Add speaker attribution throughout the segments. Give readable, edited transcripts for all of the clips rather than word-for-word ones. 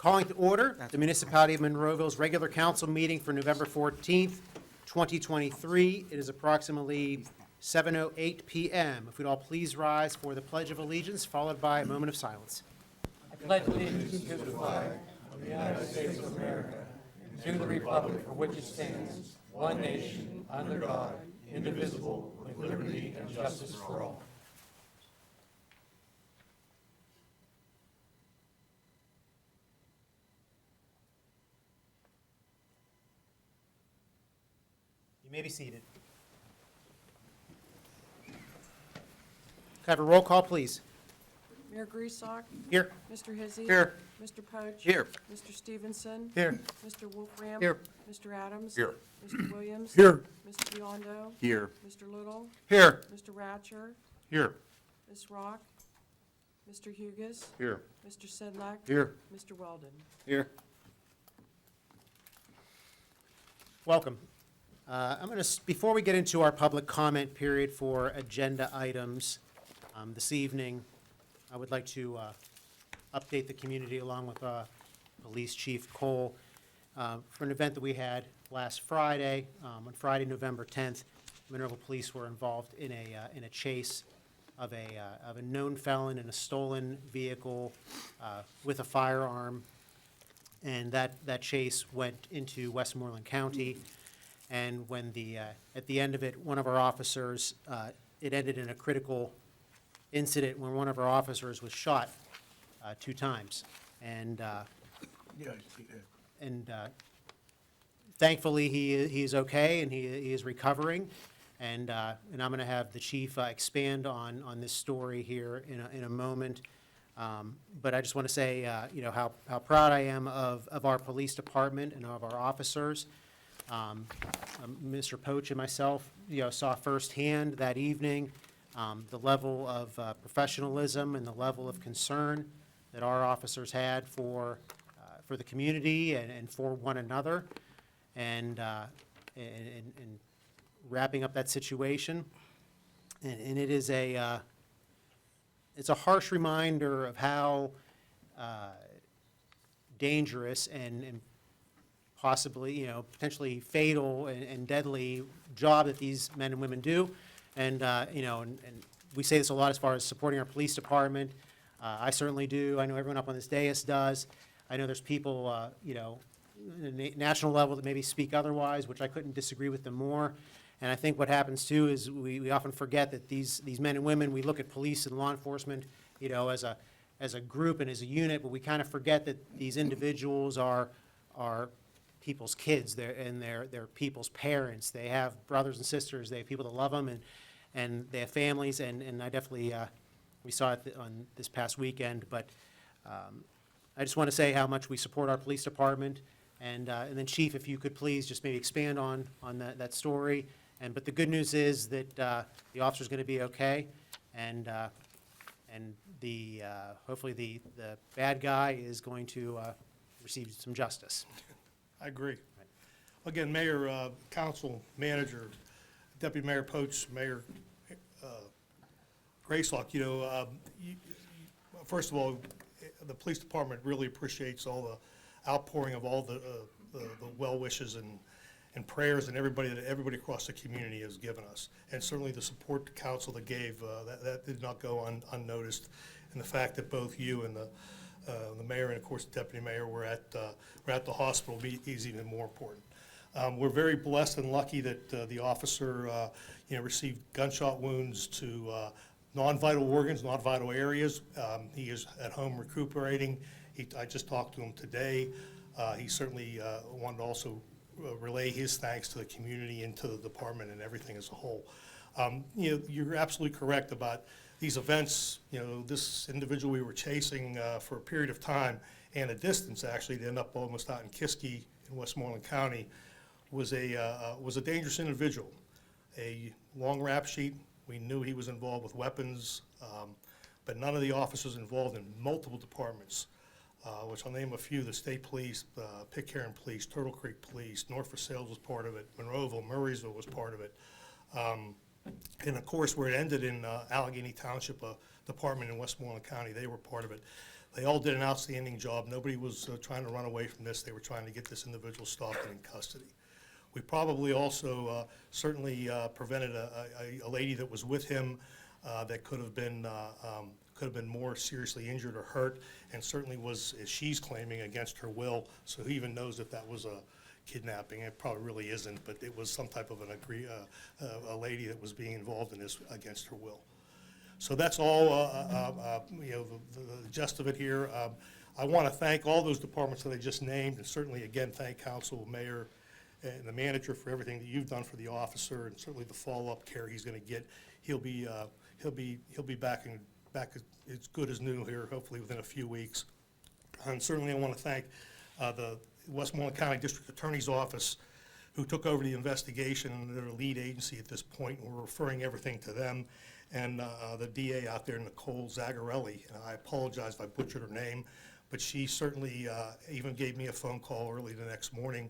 Speaker 1: Calling to order the Municipality of Monroeville's regular council meeting for November 14th, 2023. It is approximately 7:08 p.m. If we'd all please rise for the Pledge of Allegiance, followed by a moment of silence.
Speaker 2: I pledge allegiance to the flag of the United States of America, and to the republic for which it stands, one nation, under God, indivisible, with liberty and justice for all.
Speaker 1: You may be seated. Can I have a roll call, please?
Speaker 3: Mayor Griesbach,
Speaker 1: Here.
Speaker 3: Mr. Hizzy.
Speaker 1: Here.
Speaker 3: Mr. Poach.
Speaker 1: Here.
Speaker 3: Mr. Stevenson.
Speaker 1: Here.
Speaker 3: Mr. Wolfram.
Speaker 1: Here.
Speaker 3: Mr. Adams.
Speaker 1: Here.
Speaker 3: Mr. Williams.
Speaker 1: Here.
Speaker 3: Mr. Biondo.
Speaker 1: Here.
Speaker 3: Mr. Little.
Speaker 1: Here.
Speaker 3: Mr. Ratcher.
Speaker 1: Here.
Speaker 3: Ms. Rock. Mr. Hugus.
Speaker 1: Here.
Speaker 3: Mr. Sedlak.
Speaker 1: Here.
Speaker 3: Mr. Weldon.
Speaker 1: Here. Welcome. Before we get into our public comment period for agenda items this evening, I would like to update the community along with Police Chief Cole for an event that we had last Friday. On Friday, November 10th, Monroeville Police were involved in a chase of a known felon in a stolen vehicle with a firearm, and that chase went into Westmoreland County. And when at the end of it, one of our officers, it ended in a critical incident when one of our officers was shot 2 times. And thankfully, he is okay and he is recovering. And I'm going to have the chief expand on this story here in a moment. But I just want to say, how proud I am of our police department and of our officers. Mr. Poach and myself, saw firsthand that evening the level of professionalism and the level of concern that our officers had for the community and for one another, and wrapping up that situation. And it is it's a harsh reminder of how dangerous and possibly, potentially fatal and deadly job that these men and women do. And, and we say this a lot as far as supporting our police department. I certainly do. I know everyone up on this dais does. I know there's people, at a national level that maybe speak otherwise, which I couldn't disagree with them more. And I think what happens too is we often forget that these men and women, we look at police and law enforcement, as a group and as a unit, but we kind of forget that these individuals are people's kids, they're people's parents. They have brothers and sisters. They have people that love them, and they have families. And I definitely we saw it on this past weekend. But I just want to say how much we support our police department. And then, Chief, if you could please just maybe expand on that story. But the good news is that the officer's going to be okay, and hopefully the bad guy is going to receive some justice.
Speaker 4: I agree. Again, Mayor, Council, Manager, Deputy Mayor Poach, Mayor Griesbach, first of all, the police department really appreciates all the outpouring of all the well wishes and prayers and everybody across the community has given us, and certainly the support the council that gave that did not go unnoticed, and the fact that both you and the mayor and, of course, the deputy mayor were at the hospital is even more important. We're very blessed and lucky that the officer, received gunshot wounds to non-vital organs, non-vital areas. He is at home recuperating. I just talked to him today. He certainly wanted to also relay his thanks to the community and to the department and everything as a whole. You're absolutely correct about these events. This individual we were chasing for a period of time and a distance, actually, to end up almost out in Kiski in Westmoreland County, was a dangerous individual. A long rap sheet. We knew he was involved with weapons, but none of the officers involved in multiple departments, which I'll name a few: the State Police, Pitcairn Police, Turtle Creek Police, North Versailles was part of it, Monroeville, Murraysville was part of it. And of course, where it ended in Allegheny Township, a department in Westmoreland County, they were part of it. They all did an outstanding job. Nobody was trying to run away from this. They were trying to get this individual stopped and in custody. We probably also certainly prevented a lady that was with him that could have been more seriously injured or hurt, and certainly was, as she's claiming, against her will. So who even knows if that was a kidnapping? It probably really isn't, but it was some type of a lady that was being involved in this against her will. So that's all, the gist of it here. I want to thank all those departments that I just named, and certainly again thank council, mayor, and the manager for everything that you've done for the officer, and certainly the follow-up care he's going to get. He'll be back as good as new here, hopefully within a few weeks. And certainly I want to thank the Westmoreland County District Attorney's Office, who took over the investigation, and they're the lead agency at this point, and we're referring everything to them. And the DA out there, Nicole Zagarelli, and I apologize if I butchered her name, but she certainly even gave me a phone call early the next morning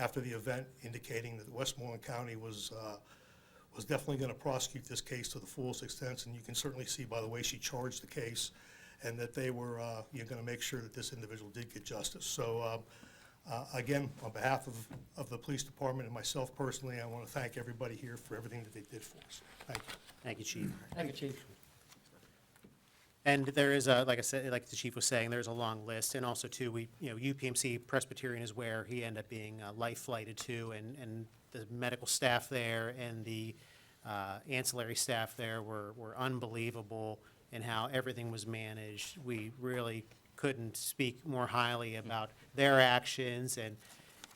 Speaker 4: after the event, indicating that Westmoreland County was definitely going to prosecute this case to the fullest extent, and you can certainly see by the way she charged the case, and that they were going to make sure that this individual did get justice. So again, on behalf of the police department and myself personally, I want to thank everybody here for everything that they did for us. Thank you.
Speaker 1: Thank you, Chief.
Speaker 2: Thank you, Chief.
Speaker 1: And there is a, like I said, like the chief was saying, there's a long list, and also too, UPMC Presbyterian is where he ended up being life flighted to, and the medical staff there and the ancillary staff there were unbelievable in how everything was managed. We really couldn't speak more highly about their actions,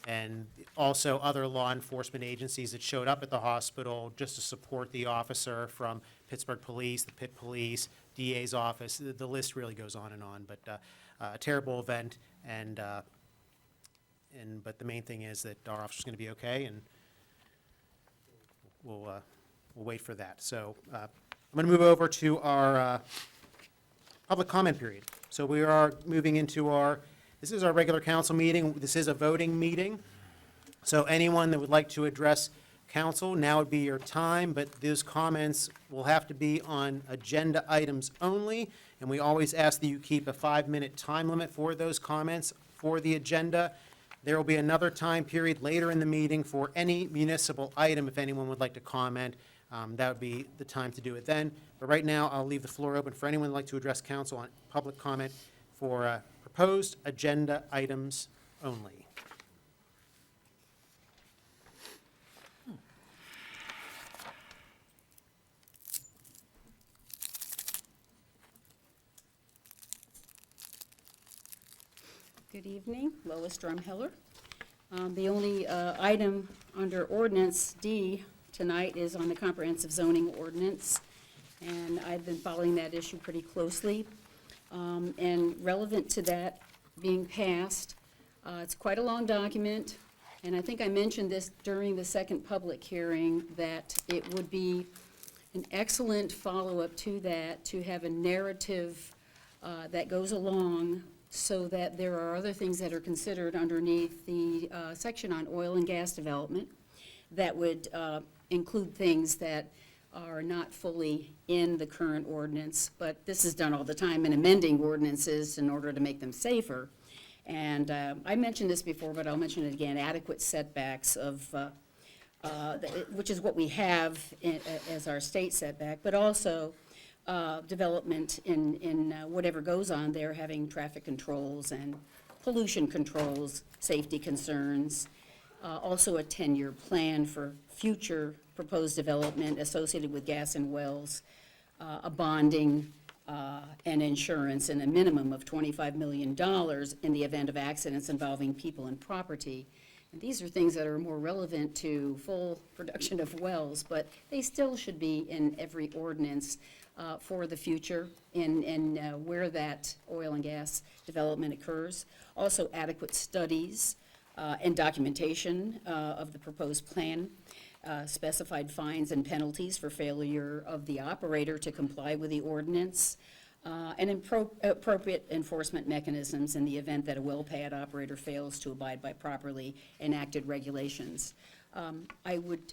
Speaker 1: and also other law enforcement agencies that showed up at the hospital just to support the officer, from Pittsburgh Police, the Pitt Police, DA's office. The list really goes on, but a terrible event, but the main thing is that our officer's going to be okay, and we'll wait for that. So I'm going to move over to our public comment period. So we are moving into this is our regular council meeting. This is a voting meeting. So anyone that would like to address council, now would be your time, but those comments will have to be on agenda items only, and we always ask that you keep a 5-minute time limit for those comments for the agenda. There will be another time period later in the meeting for any municipal item. If anyone would like to comment, that would be the time to do it then. But right now, I'll leave the floor open for anyone who would like to address council on public comment for proposed agenda items only.
Speaker 5: Good evening, Lois Drumheller. The only item under ordinance D tonight is on the comprehensive zoning ordinance, and I've been following that issue pretty closely. And relevant to that being passed, it's quite a long document, and I think I mentioned this during the second public hearing, that it would be an excellent follow-up to that, to have a narrative that goes along, so that there are other things that are considered underneath the section on oil and gas development that would include things that are not fully in the current ordinance, but this is done all the time in amending ordinances in order to make them safer. And I mentioned this before, but I'll mention it again, adequate setbacks of, which is what we have as our state setback, but also development in whatever goes on there, having traffic controls and pollution controls, safety concerns, also a 10-year plan for future proposed development associated with gas and wells, a bonding and insurance, and a minimum of $25 million in the event of accidents involving people and property. And these are things that are more relevant to full production of wells, but they still should be in every ordinance for the future and where that oil and gas development occurs. Also adequate studies and documentation of the proposed plan, specified fines and penalties for failure of the operator to comply with the ordinance, and appropriate enforcement mechanisms in the event that a well pad operator fails to abide by properly enacted regulations. I would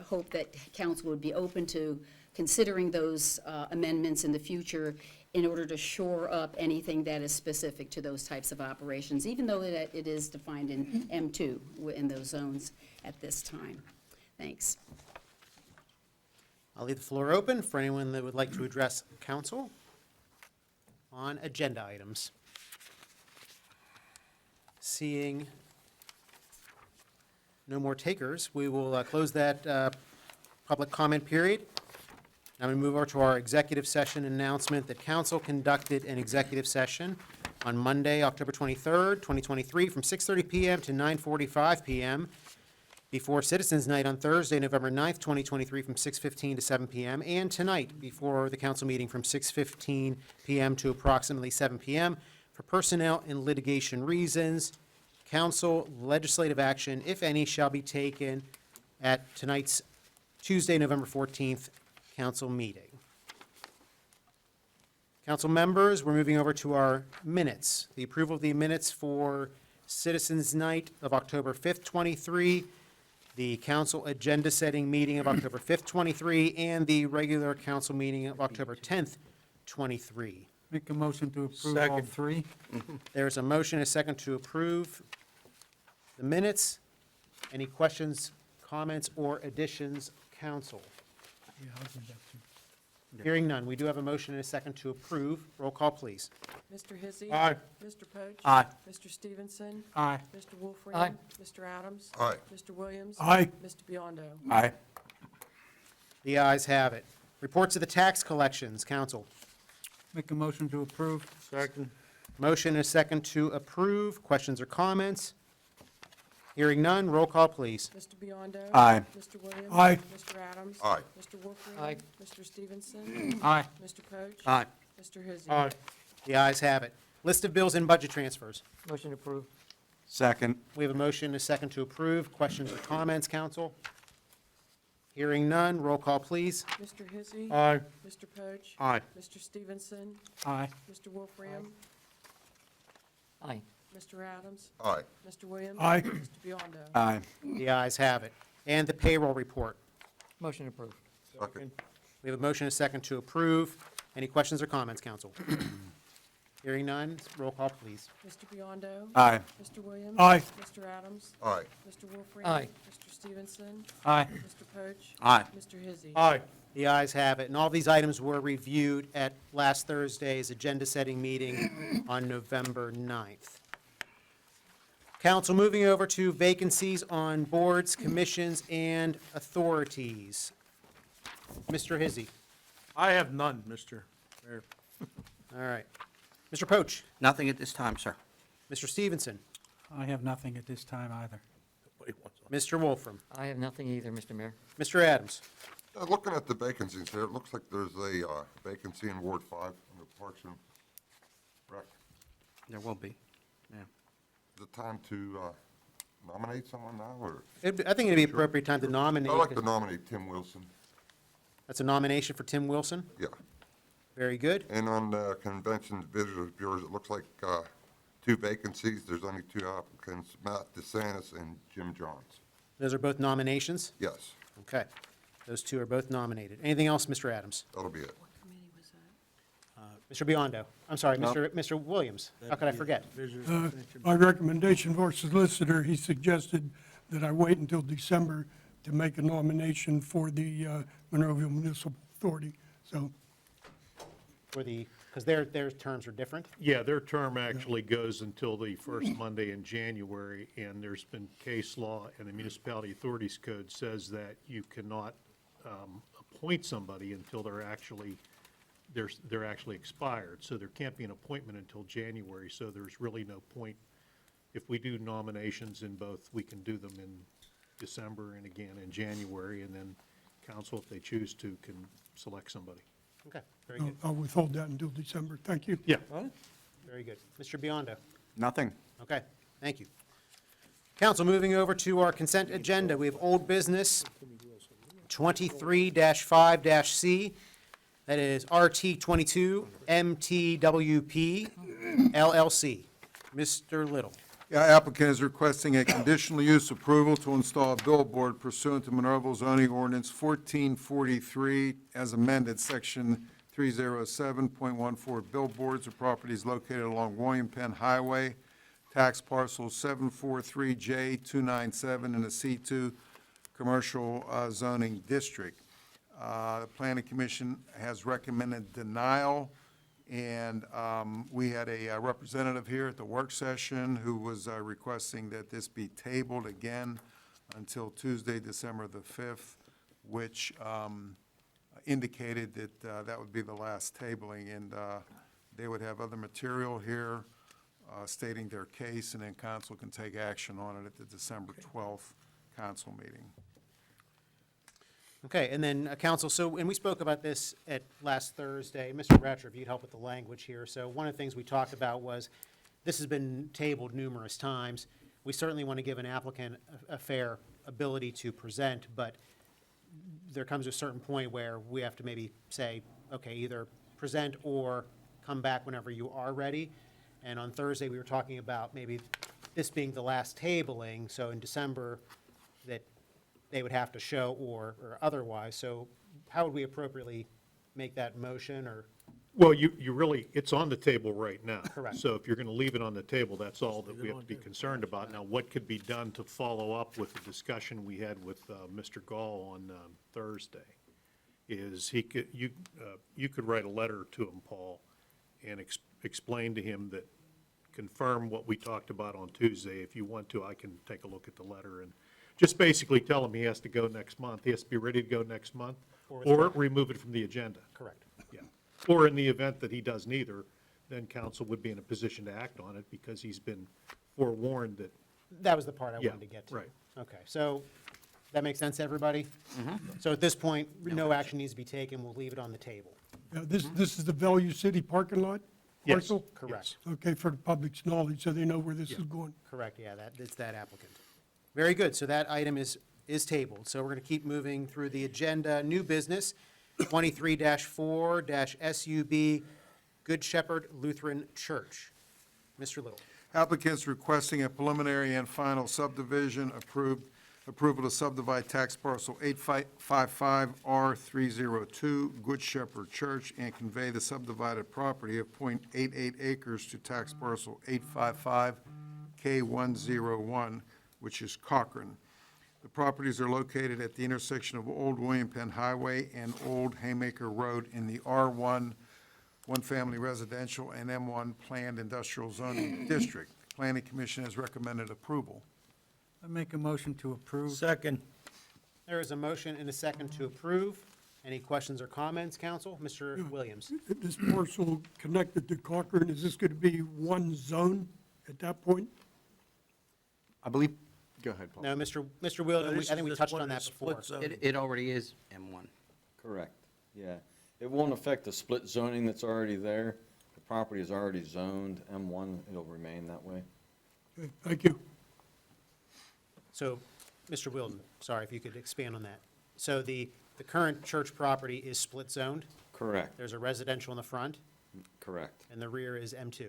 Speaker 5: hope that council would be open to considering those amendments in the future in order to shore up anything that is specific to those types of operations, even though that it is defined in M2 in those zones at this time. Thanks.
Speaker 1: I'll leave the floor open for anyone that would like to address council on agenda items. Seeing no more takers, we will close that public comment period. Now we move over to our executive session announcement that council conducted an executive session on Monday, October 23rd, 2023, from 6:30 PM to 9:45 PM, before Citizens Night on Thursday, November 9th, 2023, from 6:15 to 7 PM, and tonight before the council meeting from 6:15 PM to approximately 7 PM, for personnel and litigation reasons. Council legislative action, if any, shall be taken at tonight's Tuesday, November 14th, council meeting. Council members, we're moving over to our minutes. The approval of the minutes for Citizens Night of October 5th, 23, the council agenda-setting meeting of October 5th, 23, and the regular council meeting of October 10th, 23.
Speaker 6: Make a motion to approve all
Speaker 2: Second.
Speaker 6: three.
Speaker 1: There's a motion, and a second, to approve the minutes. Any questions, comments, or additions, council?
Speaker 6: Yeah, I'll do that too.
Speaker 1: Hearing none, we do have a motion and a second to approve. Roll call, please.
Speaker 3: Mr. Hizzy.
Speaker 2: Aye.
Speaker 3: Mr. Poach.
Speaker 6: Aye.
Speaker 3: Mr. Stevenson.
Speaker 6: Aye.
Speaker 3: Mr. Wolfram.
Speaker 2: Aye.
Speaker 3: Mr. Adams.
Speaker 7: Aye.
Speaker 3: Mr. Williams.
Speaker 6: Aye.
Speaker 3: Mr. Biondo.
Speaker 6: Aye.
Speaker 1: The ayes have it. Reports of the tax collections, council.
Speaker 6: Make a motion to approve.
Speaker 2: Second.
Speaker 1: Motion and a second to approve. Questions or comments? Hearing none, roll call, please.
Speaker 3: Mr. Biondo.
Speaker 6: Aye.
Speaker 3: Mr. Williams.
Speaker 6: Aye.
Speaker 3: Mr. Adams.
Speaker 7: Aye.
Speaker 3: Mr. Wolfram.
Speaker 2: Aye.
Speaker 3: Mr. Stevenson.
Speaker 6: Aye.
Speaker 3: Mr. Poach.
Speaker 6: Aye.
Speaker 3: Mr. Hizzy.
Speaker 2: Aye.
Speaker 1: The ayes have it. List of bills and budget transfers.
Speaker 2: Motion approved.
Speaker 6: Second.
Speaker 1: We have a motion and a second to approve. Questions or comments, council? Hearing none, roll call, please.
Speaker 3: Mr. Hizzy.
Speaker 2: Aye.
Speaker 3: Mr. Poach.
Speaker 6: Aye.
Speaker 3: Mr. Stevenson.
Speaker 6: Aye.
Speaker 3: Mr. Wolfram.
Speaker 2: Aye.
Speaker 3: Mr. Adams.
Speaker 7: Aye.
Speaker 3: Mr. Williams.
Speaker 6: Aye.
Speaker 3: Mr. Biondo.
Speaker 6: Aye.
Speaker 1: The ayes have it. And the payroll report.
Speaker 2: Motion approved.
Speaker 7: Second.
Speaker 1: We have a motion and a second to approve. Any questions or comments, council? Hearing none, roll call, please.
Speaker 3: Mr. Biondo.
Speaker 6: Aye.
Speaker 3: Mr. Williams.
Speaker 6: Aye.
Speaker 3: Mr. Adams.
Speaker 7: Aye.
Speaker 3: Mr. Wolfram.
Speaker 2: Aye.
Speaker 3: Mr. Stevenson.
Speaker 6: Aye.
Speaker 3: Mr. Poach.
Speaker 6: Aye.
Speaker 3: Mr. Hizzy.
Speaker 2: Aye.
Speaker 1: The ayes have it, and all these items were reviewed at last Thursday's agenda-setting meeting on November 9th. Council, moving over to vacancies on boards, commissions, and authorities. Mr. Hizzy.
Speaker 8: I have none, Mr. Mayor.
Speaker 1: All right. Mr. Poach.
Speaker 9: Nothing at this time, sir.
Speaker 1: Mr. Stevenson.
Speaker 6: I have nothing at this time either.
Speaker 8: Nobody wants one.
Speaker 1: Mr. Wolfram.
Speaker 2: I have nothing either, Mr. Mayor.
Speaker 1: Mr. Adams.
Speaker 7: Looking at the vacancies here, it looks like there's a vacancy in Ward 5 under Parks and Rec.
Speaker 9: There will be. Yeah.
Speaker 7: Is it time to nominate someone now, or?
Speaker 1: I think it'd be appropriate time to nominate.
Speaker 7: I'd like to nominate Tim Wilson.
Speaker 1: That's a nomination for Tim Wilson.
Speaker 7: Yeah.
Speaker 1: Very good.
Speaker 7: And on Convention Visitors Bureaus, it looks like 2 vacancies. There's only 2 applicants, Matt DeSantis and Jim Johns.
Speaker 1: Those are both nominations?
Speaker 7: Yes,
Speaker 1: Okay. Those 2 are both nominated. Anything else, Mr. Adams?
Speaker 7: that'll be it.
Speaker 3: What committee was that?
Speaker 1: Mr. Biondo. I'm sorry,
Speaker 9: No.
Speaker 1: Mr. Williams. How could I forget?
Speaker 10: My recommendation for solicitor, he suggested that I wait until December to make a nomination for the Monroeville Municipal Authority. So
Speaker 1: For the, because their terms are different.
Speaker 8: Yeah, their term actually goes until the first Monday in January, and there's been case law, and the Municipality Authorities Code says that you cannot appoint somebody until they're actually expired. So there can't be an appointment until January, so there's really no point. If we do nominations in both, we can do them in December and again in January, and then council, if they choose to, can select somebody.
Speaker 1: Okay, very good,
Speaker 10: I'll withhold that until December. Thank you.
Speaker 8: Yeah.
Speaker 1: very good. Mr. Biondo.
Speaker 9: Nothing.
Speaker 1: Okay, thank you. Council, moving over to our consent agenda, we have old business 23-5-C. That is RT22 MTWP LLC. Mr. Little.
Speaker 11: Yeah, applicant is requesting a conditional use approval to install a billboard pursuant to Monroeville zoning ordinance 1443 as amended, section 307.14 billboards of properties located along William Penn Highway, tax parcel 743J297 in the C2 commercial zoning district. The planning commission has recommended denial. And we had a representative here at the work session who was requesting that this be tabled again until Tuesday, December the 5th, which indicated that that would be the last tabling, and they would have other material here stating their case, and then council can take action on it at the December 12th council meeting.
Speaker 1: Okay, and then, council, so, and we spoke about this at last Thursday. Mr. Ratcher, if you'd help with the language here. So one of the things we talked about was, this has been tabled numerous times. We certainly want to give an applicant a fair ability to present, but there comes a certain point where we have to maybe say, okay, either present or come back whenever you are ready. And on Thursday, we were talking about maybe this being the last tabling, so in December, that they would have to show or otherwise. So how would we appropriately make that motion, or?
Speaker 8: Well, you really, it's on the table right now.
Speaker 1: Correct.
Speaker 8: So if you're going to leave it on the table, that's all that we have to be concerned about. Now, what could be done to follow up with the discussion we had with Mr. Gall on Thursday is you could write a letter to him, Paul, and explain to him that, confirm what we talked about on Tuesday. If you want to, I can take a look at the letter and just basically tell him he has to go next month. He has to be ready to go next month, or remove it from the agenda.
Speaker 1: Correct.
Speaker 8: Yeah. Or in the event that he does neither, then council would be in a position to act on it because he's been forewarned that,
Speaker 1: That was the part I
Speaker 8: Yeah,
Speaker 1: wanted to get to.
Speaker 8: right.
Speaker 1: Okay, so that makes sense, everybody? So at this point, no action needs to be taken. We'll leave it on the table.
Speaker 10: This is the Value City parking lot
Speaker 8: yes.
Speaker 10: parcel?
Speaker 1: Correct.
Speaker 10: Okay, for the public's knowledge, so they know where this is going.
Speaker 1: Correct, yeah, it's that applicant. Very good, so that item is tabled. So we're going to keep moving through the agenda. New business, 23-4-SUB, Good Shepherd Lutheran Church. Mr. Little.
Speaker 11: Applicants requesting a preliminary and final subdivision approval to subdivide tax parcel 855R302, Good Shepherd Church, and convey the subdivided property of .88 acres to tax parcel 855K101, which is Cochran. The properties are located at the intersection of Old William Penn Highway and Old Haymaker Road in the R1 one-family residential and M1 planned industrial zoning district. The Planning Commission has recommended approval.
Speaker 6: I make a motion to approve.
Speaker 9: Second.
Speaker 1: There is a motion and a second to approve. Any questions or comments, council? Mr. Williams.
Speaker 10: This parcel connected to Cochran, is this going to be one zone at that point?
Speaker 9: I believe, go ahead, Paul.
Speaker 1: No, Mr. Wilden, I think we touched on that before.
Speaker 9: It already is M1.
Speaker 12: Correct, yeah. It won't affect the split zoning that's already there. The property is already zoned M1, it'll remain that way.
Speaker 10: Okay, thank you.
Speaker 1: So, Mr. Wilden, sorry if you could expand on that. So the current church property is split zoned?
Speaker 12: Correct,
Speaker 1: There's a residential in the front,
Speaker 12: correct.
Speaker 1: and the rear is M2,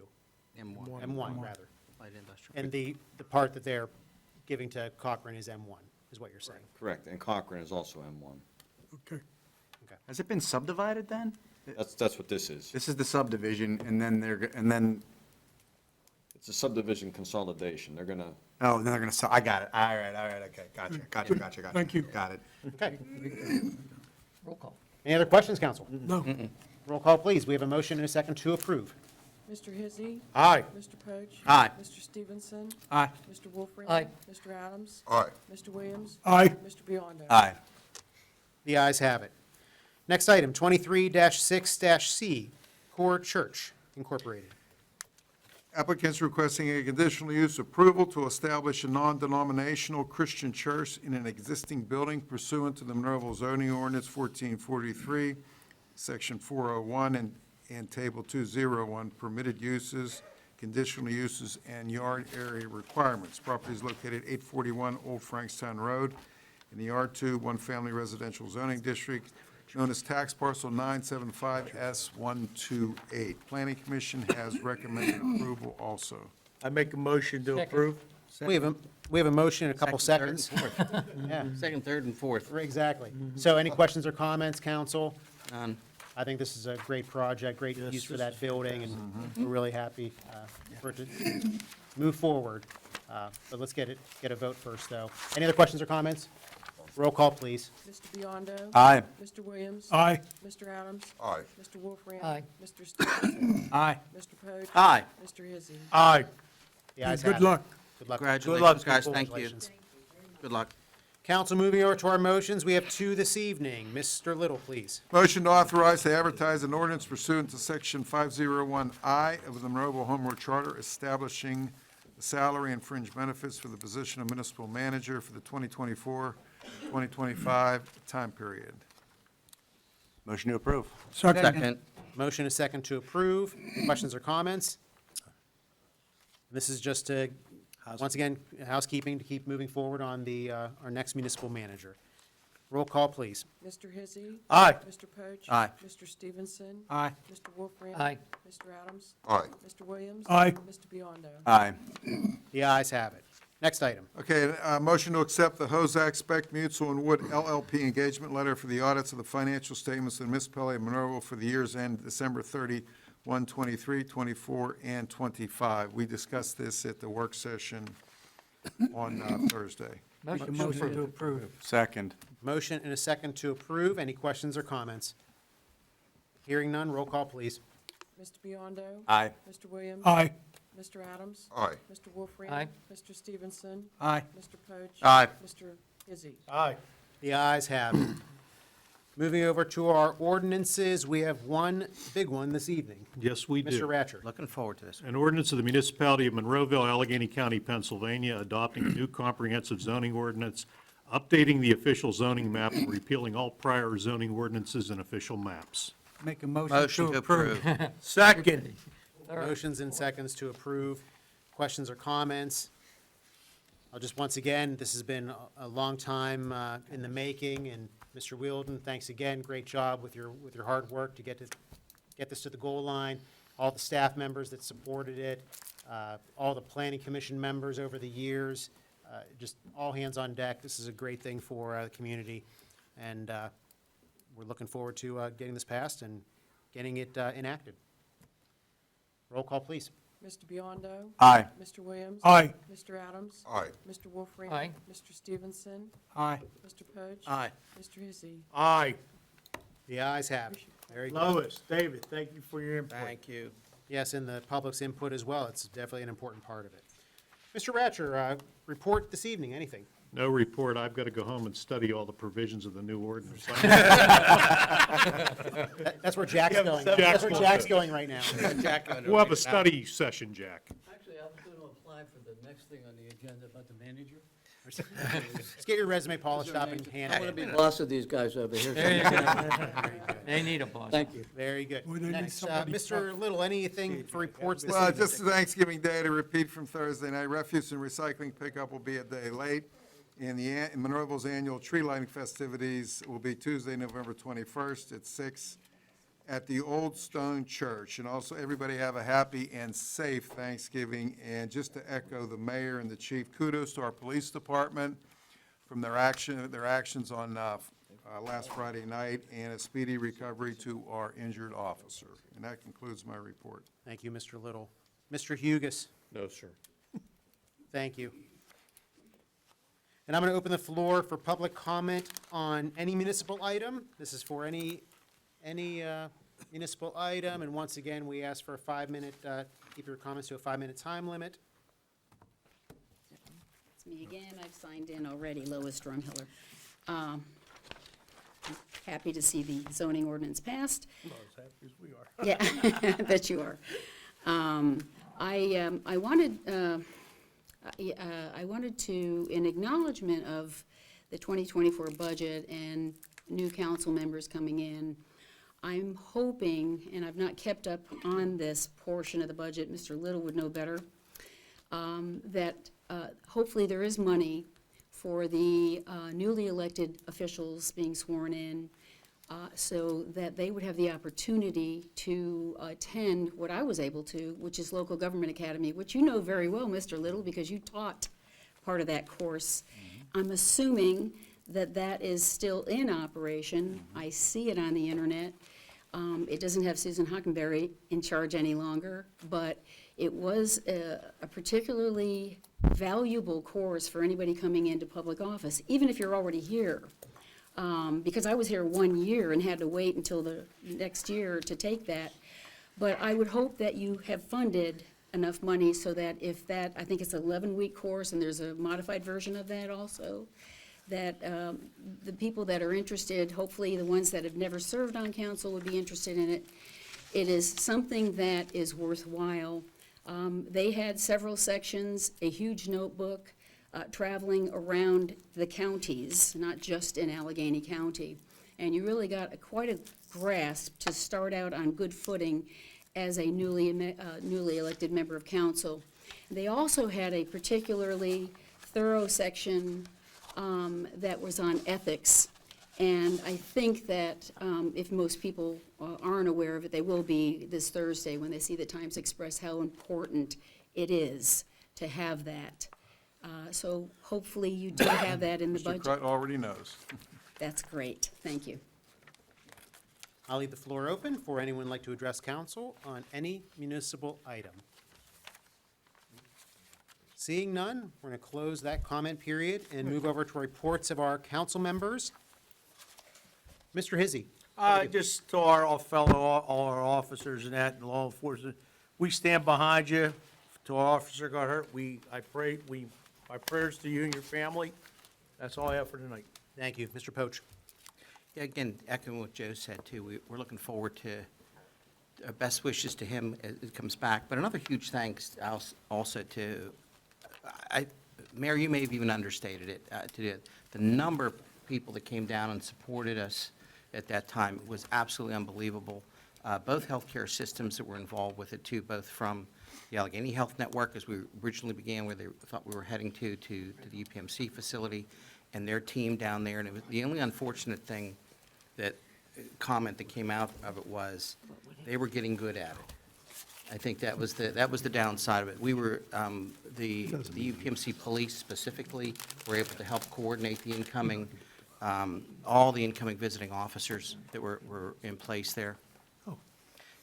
Speaker 9: M1.
Speaker 1: M1, rather.
Speaker 9: Light industrial.
Speaker 1: And the part that they're giving to Cochran is M1, is what you're saying?
Speaker 12: Correct, and Cochran is also M1.
Speaker 10: Okay.
Speaker 9: Has it been subdivided then?
Speaker 12: That's what this is.
Speaker 9: This is the subdivision, and then,
Speaker 12: It's a subdivision consolidation. They're gonna,
Speaker 9: oh, then they're gonna, I got it. All right, okay, gotcha.
Speaker 10: Thank you.
Speaker 9: Got it.
Speaker 1: Okay.
Speaker 2: Roll call.
Speaker 1: Any other questions, council?
Speaker 10: No,
Speaker 1: Roll call, please. We have a motion and a second to approve.
Speaker 3: Mr. Hizzy?
Speaker 1: Aye.
Speaker 3: Mr. Poach?
Speaker 9: Aye.
Speaker 3: Mr. Stevenson?
Speaker 6: Aye.
Speaker 3: Mr. Wolfram?
Speaker 2: Aye.
Speaker 3: Mr. Adams?
Speaker 7: Aye.
Speaker 3: Mr. Williams?
Speaker 10: aye.
Speaker 3: Mr. Biondo?
Speaker 9: Aye.
Speaker 1: The ayes have it. Next item, 23-6-C, Core Church Incorporated.
Speaker 11: Applicants requesting a conditional use approval to establish a non-denominational Christian church in an existing building pursuant to the Monroeville zoning ordinance 1443, section 401, and table 201, permitted uses, conditional uses, and yard area requirements. Property is located at 841 Old Frankstown Road in the R2 one-family residential zoning district, known as tax parcel 975S128. Planning Commission has recommended approval also.
Speaker 9: I make a motion to
Speaker 2: Second.
Speaker 9: approve.
Speaker 1: We have a motion in a couple
Speaker 13: Second,
Speaker 1: seconds.
Speaker 13: third, and
Speaker 1: Yeah,
Speaker 13: fourth. Second, third, and fourth.
Speaker 1: exactly. So any questions or comments, council?
Speaker 13: None.
Speaker 1: I think this is a great project, great use for that building, and we're really happy for it to move forward. But let's get a vote first, though. Any other questions or comments? Roll call, please.
Speaker 3: Mr. Biondo?
Speaker 9: Aye.
Speaker 3: Mr. Williams?
Speaker 10: Aye.
Speaker 3: Mr. Adams?
Speaker 7: Aye.
Speaker 3: Mr. Wolfram?
Speaker 2: Aye.
Speaker 3: Mr. Stevenson?
Speaker 6: Aye.
Speaker 3: Mr. Poe?
Speaker 13: Aye.
Speaker 3: Mr. Hizzy?
Speaker 9: Aye.
Speaker 1: The ayes have
Speaker 10: Good
Speaker 1: it.
Speaker 10: luck.
Speaker 1: Good luck.
Speaker 13: Congratulations, guys. Thank you.
Speaker 1: Congratulations.
Speaker 13: Good luck.
Speaker 1: Council, moving over to our motions, we have two this evening. Mr. Little, please.
Speaker 11: Motion to authorize to advertise an ordinance pursuant to Section 501I of the Monroeville Home Rule Charter establishing the salary and fringe benefits for the position of municipal manager for the 2024-2025 time period.
Speaker 9: Motion to approve.
Speaker 10: Second.
Speaker 13: Second.
Speaker 1: Motion is second to approve. Questions or comments? This is just to, once again, housekeeping to keep moving forward on the, our next municipal manager. Roll call, please.
Speaker 3: Mr. Hizzy?
Speaker 9: Aye.
Speaker 3: Mr. Poach?
Speaker 9: Aye.
Speaker 3: Mr. Stevenson?
Speaker 6: Aye.
Speaker 3: Mr. Wolfram?
Speaker 2: Aye.
Speaker 3: Mr. Adams?
Speaker 7: Aye.
Speaker 3: Mr. Williams?
Speaker 10: Aye.
Speaker 3: Mr. Biondo?
Speaker 9: Aye.
Speaker 1: The ayes have it. Next item.
Speaker 11: Okay, motion to accept the Hozak Spec Mutual and Wood LLP engagement letter for the audits of the financial statements of the Municipality of Monroeville for the years end December 31, 23, 24, and 25. We discussed this at the work session on Thursday.
Speaker 6: Make a motion to approve.
Speaker 9: Second.
Speaker 1: Motion and a second to approve. Any questions or comments? Hearing none, roll call, please.
Speaker 3: Mr. Biondo?
Speaker 9: Aye.
Speaker 3: Mr. Williams?
Speaker 10: Aye.
Speaker 3: Mr. Adams?
Speaker 7: Aye.
Speaker 3: Mr. Wolfram?
Speaker 2: Aye.
Speaker 3: Mr. Stevenson?
Speaker 6: Aye.
Speaker 3: Mr. Poach?
Speaker 9: Aye.
Speaker 3: Mr. Hizzy?
Speaker 9: Aye.
Speaker 1: The ayes have it. Moving over to our ordinances, we have one big one this evening.
Speaker 8: Yes, we do.
Speaker 1: Mr. Ratcher.
Speaker 13: Looking forward to this.
Speaker 8: An ordinance of the Municipality of Monroeville, Allegheny County, Pennsylvania, adopting a new comprehensive zoning ordinance, updating the official zoning map, and repealing all prior zoning ordinances and official maps.
Speaker 6: Make a motion
Speaker 13: Motion
Speaker 6: to
Speaker 13: to
Speaker 6: approve.
Speaker 13: approve.
Speaker 9: Second.
Speaker 1: Motions and seconds to approve. Questions or comments? I'll just, once again, this has been a long time in the making, and Mr. Wielden, thanks again. Great job with your hard work to get this to the goal line. All the staff members that supported it, all the planning commission members over the years, just all hands on deck. This is a great thing for the community, and we're looking forward to getting this passed and getting it enacted. Roll call, please.
Speaker 3: Mr. Biondo?
Speaker 9: Aye.
Speaker 3: Mr. Williams?
Speaker 10: Aye.
Speaker 3: Mr. Adams?
Speaker 7: Aye.
Speaker 3: Mr. Wolfram?
Speaker 2: Aye.
Speaker 3: Mr. Stevenson?
Speaker 6: Aye.
Speaker 3: Mr. Poach?
Speaker 13: Aye.
Speaker 3: Mr. Hizzy?
Speaker 9: Aye.
Speaker 1: The ayes have it. Very good.
Speaker 9: Lois, David, thank you for your input.
Speaker 13: Thank you.
Speaker 1: Yes, and the public's input as well. It's definitely an important part of it. Mr. Ratcher, report this evening, anything?
Speaker 8: No report. I've got to go home and study all the provisions of the new ordinance.
Speaker 1: That's where Jack's going.
Speaker 8: Jack's
Speaker 1: That's where
Speaker 8: going.
Speaker 1: Jack's going right now.
Speaker 8: We'll have a study session, Jack.
Speaker 6: Actually, I was going to apply for the next thing on the agenda about the manager.
Speaker 1: Just get your resume polished up and hand
Speaker 6: I
Speaker 1: it
Speaker 6: want to
Speaker 1: in.
Speaker 6: be boss of these guys over here.
Speaker 2: There you go. They need a boss.
Speaker 6: Thank you.
Speaker 1: Very good.
Speaker 10: Boy, they need
Speaker 1: Next,
Speaker 10: somebody
Speaker 1: Mr. Little, anything for reports this
Speaker 11: Well,
Speaker 1: evening?
Speaker 11: just Thanksgiving Day to repeat from Thursday night, refuse and recycling pickup will be a day late. And Monroeville's annual tree lighting festivities will be Tuesday, November 21st at 6 at the Old Stone Church. And also, everybody have a happy and safe Thanksgiving. And just to echo the mayor and the chief, kudos to our police department from their actions on last Friday night, and a speedy recovery to our injured officer. And that concludes my report.
Speaker 1: Thank you, Mr. Little. Mr. Hugus,
Speaker 8: No, sir.
Speaker 1: thank you. And I'm going to open the floor for public comment on any municipal item. This is for any municipal item, and once again, we ask for a 5-minute, keep your comments to a 5-minute time limit.
Speaker 5: It's me again. I've signed in already, Lois Drumheller. I'm happy to see the zoning ordinance passed.
Speaker 9: As happy as we are.
Speaker 5: Yeah, I bet you are. I wanted to, in acknowledgement of the 2024 budget and new council members coming in, I'm hoping, and I've not kept up on this portion of the budget, Mr. Little would know better, that hopefully there is money for the newly elected officials being sworn in so that they would have the opportunity to attend what I was able to, which is Local Government Academy, which you know very well, Mr. Little, because you taught part of that course. I'm assuming that that is still in operation. I see it on the internet. It doesn't have Susan Hockenberry in charge any longer, but it was a particularly valuable course for anybody coming into public office, even if you're already here. Because I was here 1 year and had to wait until the next year to take that. But I would hope that you have funded enough money so that if that, I think it's an 11-week course, and there's a modified version of that also, that the people that are interested, hopefully the ones that have never served on council would be interested in it. It is something that is worthwhile. They had several sections, a huge notebook, traveling around the counties, not just in Allegheny County. And you really got quite a grasp to start out on good footing as a newly elected member of council. They also had a particularly thorough section that was on ethics. And I think that if most people aren't aware of it, they will be this Thursday when they see the Times Express how important it is to have that. So hopefully you do have that in the
Speaker 11: Mr.
Speaker 5: budget.
Speaker 11: Crut already knows.
Speaker 5: That's great. Thank you.
Speaker 1: I'll leave the floor open for anyone who'd like to address council on any municipal item. Seeing none, we're going to close that comment period and move over to reports of our council members. Mr. Hizzy.
Speaker 2: Just to all our officers and that, and law enforcement, we stand behind you. To our officer got hurt, my prayers to you and your family. That's all I have for tonight.
Speaker 1: Thank you. Mr. Poach.
Speaker 13: Yeah, again, echoing what Joe said too, we're looking forward to best wishes to him as it comes back. But another huge thanks also to, Mayor, you may have even understated it, to the number of people that came down and supported us at that time was absolutely unbelievable. Both healthcare systems that were involved with it too, both from the Allegheny Health Network, as we originally began, where they thought we were heading to the UPMC facility, and their team down there. And it was, the only unfortunate thing comment that came out of it was they were getting good at it. I think that was the downside of it. We were, the UPMC police specifically were able to help coordinate the incoming, all the incoming visiting officers that were in place there.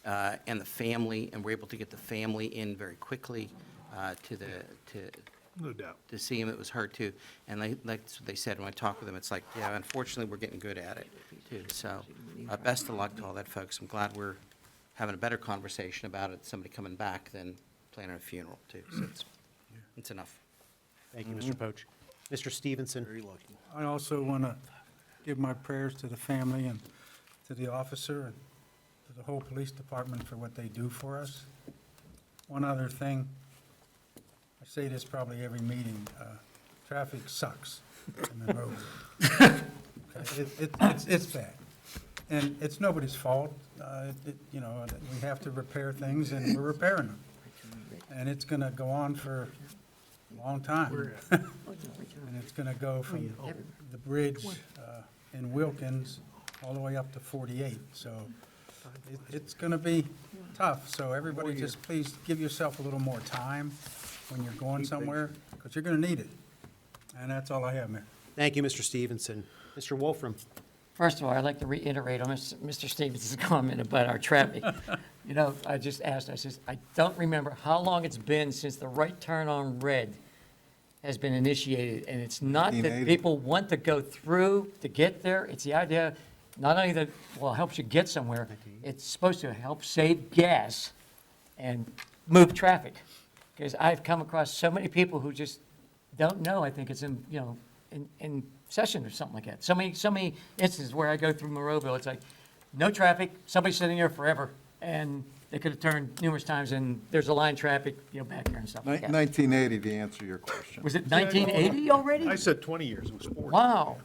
Speaker 13: And the family, and we're able to get the family in very quickly
Speaker 8: No doubt.
Speaker 13: to see him that was hurt too. And that's what they said when I talked with them. It's like, yeah, unfortunately, we're getting good at it too. So best of luck to all that, folks. I'm glad we're having a better conversation about it, somebody coming back than planning a funeral too. So it's enough.
Speaker 1: Thank you, Mr. Poach. Mr. Stevenson.
Speaker 13: Very lucky.
Speaker 14: I also want to give my prayers to the family and to the officer and to the whole police department for what they do for us. One other thing, I say this probably every meeting, traffic sucks in Monroeville. Okay, it's bad. And it's nobody's fault. You know, we have to repair things, and we're repairing them. And it's going to go on for a long time. And it's going to go from the bridge in Wilkins all the way up to 48. So it's going to be tough. So everybody just please give yourself a little more time when you're going somewhere, because you're going to need it. And that's all I have, Mayor.
Speaker 1: Thank you, Mr. Stevenson. Mr. Wolfram.
Speaker 15: First of all, I'd like to reiterate on Mr. Stevens' comment about our traffic. You know, I just asked, I don't remember how long it's been since the right turn on red has been initiated. And it's not that
Speaker 11: 1980.
Speaker 15: people want to go through to get there. It's the idea, not only that, well, it helps you get somewhere, it's supposed to help save gas and move traffic. Because I've come across so many people who just don't know. I think it's in, you know, in session or something like that. So many instances where I go through Monroeville, it's like, no traffic, somebody's sitting there forever, and they could have turned numerous times, and there's a line of traffic, you know, back here and stuff like that.
Speaker 11: 1980, to answer your question.
Speaker 15: Was it 1980 already?
Speaker 8: I said 20 years, it was 40.
Speaker 15: Wow.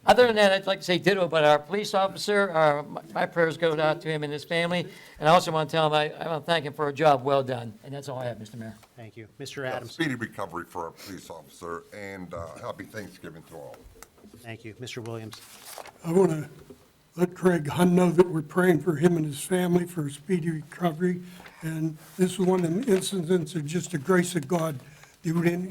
Speaker 15: Other than that, I'd like to say ditto, but our police officer, my prayers go out to him and his family, and I also want to tell him, I want to thank him for a job well done, and that's all I have, Mr. Mayor.
Speaker 1: Thank you. Mr. Adams.
Speaker 7: Speedy recovery for our police officer, and happy Thanksgiving to all.
Speaker 1: Thank you. Mr. Williams.
Speaker 10: I want to let Craig Hunn know that we're praying for him and his family for a speedy recovery. And this is one of them instances of just the grace of God that we didn't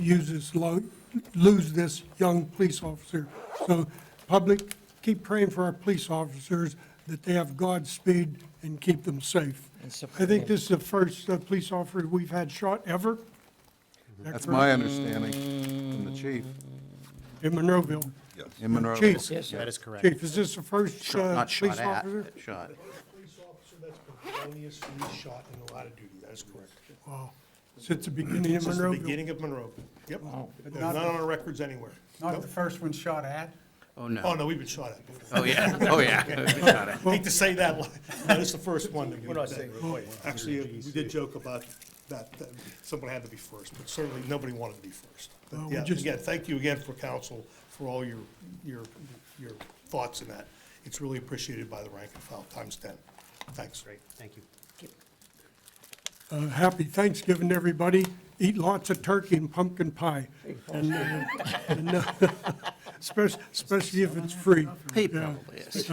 Speaker 10: lose this young police officer. So, public, keep praying for our police officers that they have Godspeed and keep them safe. I think this is the first police officer we've had shot ever. Is that
Speaker 11: That's
Speaker 10: correct?
Speaker 11: my understanding from the chief.
Speaker 10: In Monroeville.
Speaker 7: Yes.
Speaker 11: In Monroeville.
Speaker 10: Chief,
Speaker 15: Yes, sir.
Speaker 1: That is correct.
Speaker 10: Chief, is this the first
Speaker 13: Not
Speaker 10: police
Speaker 13: shot at,
Speaker 10: officer?
Speaker 13: shot.
Speaker 4: Police officer that's been feloniously shot in the line of duty, that is correct.
Speaker 10: Wow. Since the beginning of
Speaker 4: Since the
Speaker 10: Monroeville?
Speaker 4: beginning of Monroeville. Yep.
Speaker 14: But
Speaker 4: Not
Speaker 14: not,
Speaker 4: on our records anywhere.
Speaker 14: not the first one shot at?
Speaker 13: Oh, no.
Speaker 4: Oh, no, we've been shot at before.
Speaker 13: Oh, yeah, oh, yeah. Shot at.
Speaker 4: Hate to say that, that is the first one that we.
Speaker 2: We're not saying we're waiting.
Speaker 4: Actually, we did joke about that someone had to be first, but certainly nobody wanted to be first. But
Speaker 10: Well, we
Speaker 4: yeah,
Speaker 10: just-
Speaker 4: again, thank you again for council, for all your thoughts in that. It's really appreciated by the rank and file, times 10. Thanks.
Speaker 1: Great, thank you.
Speaker 10: Happy Thanksgiving, everybody. Eat lots of turkey and pumpkin pie. Especially if it's free.
Speaker 13: He
Speaker 10: Yeah.
Speaker 13: probably is.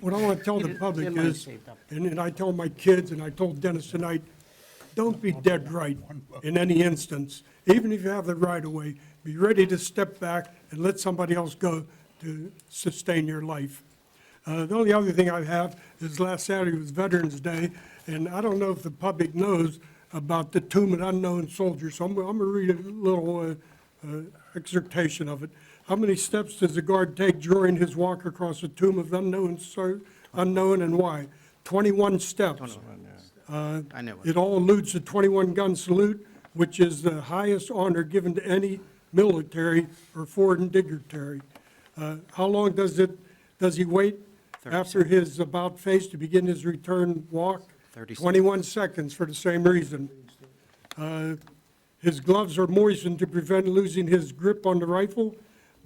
Speaker 10: What I want to tell the public is, and I told my kids, and I told Dennis tonight, don't be dead right in any instance. Even if you have the right of way, be ready to step back and let somebody else go to sustain your life. The only other thing I have is last Saturday was Veterans Day, and I don't know if the public knows about the Tomb of Unknown Soldiers, so I'm going to read a little exhortation of it. How many steps does a guard take during his walk across the Tomb of Unknown, and why? 21 steps.
Speaker 13: I know it.
Speaker 10: It all alludes to 21-gun salute, which is the highest honor given to any military or foreign dignitary. How long does he wait after his about face to begin his return walk?
Speaker 13: 30 seconds.
Speaker 10: 21 seconds for the same reason. His gloves are moistened to prevent losing his grip on the rifle.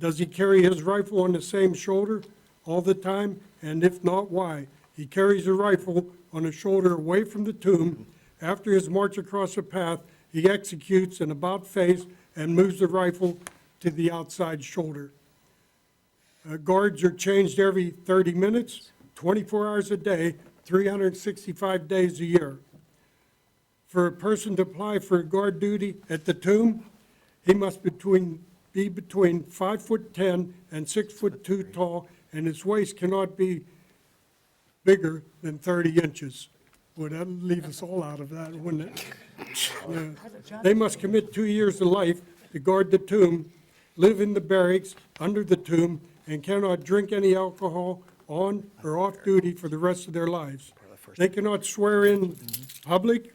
Speaker 10: Does he carry his rifle on the same shoulder all the time? And if not, why? He carries the rifle on a shoulder away from the tomb. After his march across the path, he executes an about face and moves the rifle to the outside shoulder. Guards are changed every 30 minutes, 24 hours a day, 365 days a year. For a person to apply for guard duty at the tomb, he must be between 5'10" and 6'2" tall, and his waist cannot be bigger than 30 inches. Would that leave us all out of that, wouldn't it? Yeah. They must commit 2 years of life to guard the tomb, live in the barracks under the tomb, and cannot drink any alcohol on or off duty for the rest of their lives. They cannot swear in public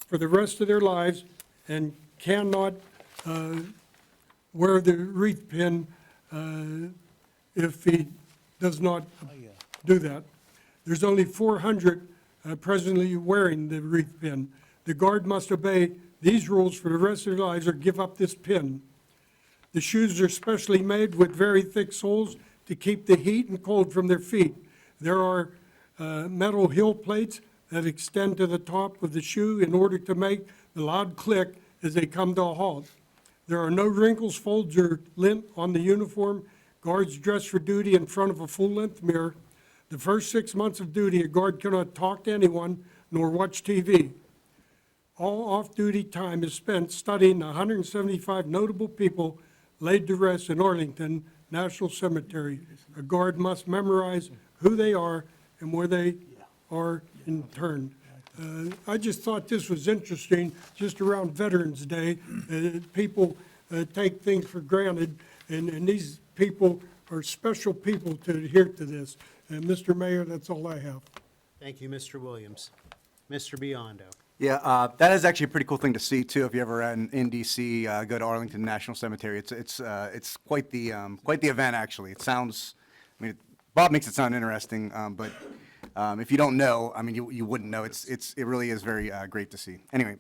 Speaker 10: for the rest of their lives and cannot wear the wreath pin if he does not do that. There's only 400 presently wearing the wreath pin. The guard must obey these rules for the rest of their lives or give up this pin. The shoes are specially made with very thick soles to keep the heat and cold from their feet. There are metal heel plates that extend to the top of the shoe in order to make the loud click as they come to a halt. There are no wrinkles, folds, or lint on the uniform. Guards dress for duty in front of a full-length mirror. The first 6 months of duty, a guard cannot talk to anyone nor watch TV. All off-duty time is spent studying 175 notable people laid to rest in Arlington National Cemetery. A guard must memorize who they are and where they are interned. I just thought this was interesting, just around Veterans Day. People take things for granted, and these people are special people to adhere to this. And Mr. Mayor, that's all I have.
Speaker 1: Thank you, Mr. Williams. Mr. Biondo.
Speaker 9: Yeah, that is actually a pretty cool thing to see too. If you ever in DC, go to Arlington National Cemetery. It's quite the event actually. It sounds, I mean, Bob makes it sound interesting, but if you don't know, I mean, you wouldn't know. It really is very great to see. Anyway,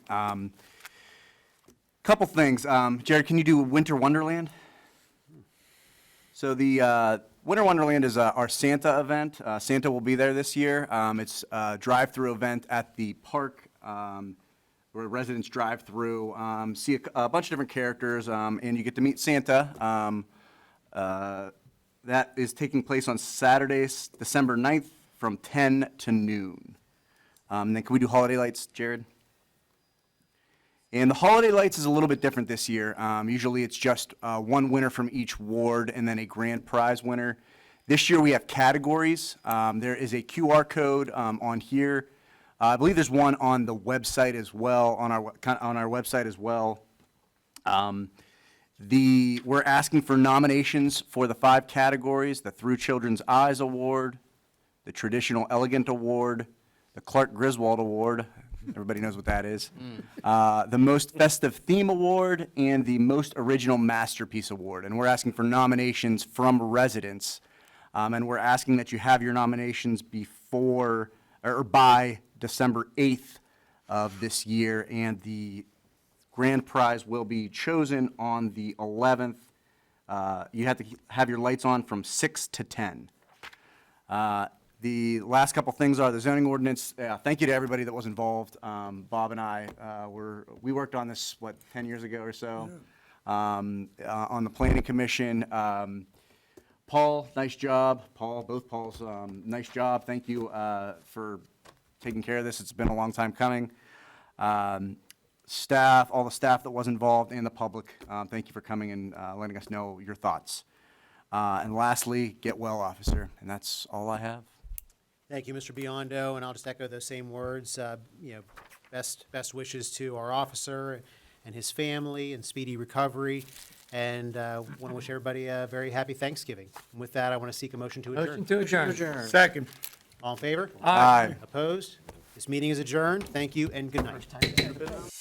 Speaker 9: couple things. Jared, can you do Winter Wonderland? So the Winter Wonderland is our Santa event. Santa will be there this year. It's a drive-through event at the park where residents drive through, see a bunch of different characters, and you get to meet Santa. That is taking place on Saturday, December 9th, from 10 to noon. Then can we do holiday lights, Jared? And the holiday lights is a little bit different this year. Usually it's just one winner from each ward and then a grand prize winner. This year we have categories. There is a QR code on here. I believe there's one on the website as well, on our website as well. We're asking for nominations for the 5 categories: the Through Children's Eyes Award, the Traditional Elegant Award, the Clark Griswold Award, everybody knows what that is, the Most Festive Theme Award, and the Most Original Masterpiece Award. And we're asking for nominations from residents, and we're asking that you have your nominations before, or by December 8th of this year, and the grand prize will be chosen on the 11th. You have to have your lights on from 6 to 10. The last couple things are the zoning ordinance. Thank you to everybody that was involved. Bob and I, we worked on this, 10 years ago or so, on the planning commission. Paul, nice job. Paul, both Pauls, nice job. Thank you for taking care of this. It's been a long time coming. Staff, all the staff that was involved, and the public, thank you for coming and letting us know your thoughts. And lastly, get well, officer, and that's all I have.
Speaker 1: Thank you, Mr. Biondo, and I'll just echo those same words. Best wishes to our officer and his family and speedy recovery, and want to wish everybody a very happy Thanksgiving. And with that, I want to seek a motion to adjourn.
Speaker 15: Motion to adjourn.
Speaker 11: Second.
Speaker 1: All in favor?
Speaker 9: Aye.
Speaker 1: Opposed? This meeting is adjourned. Thank you and good night.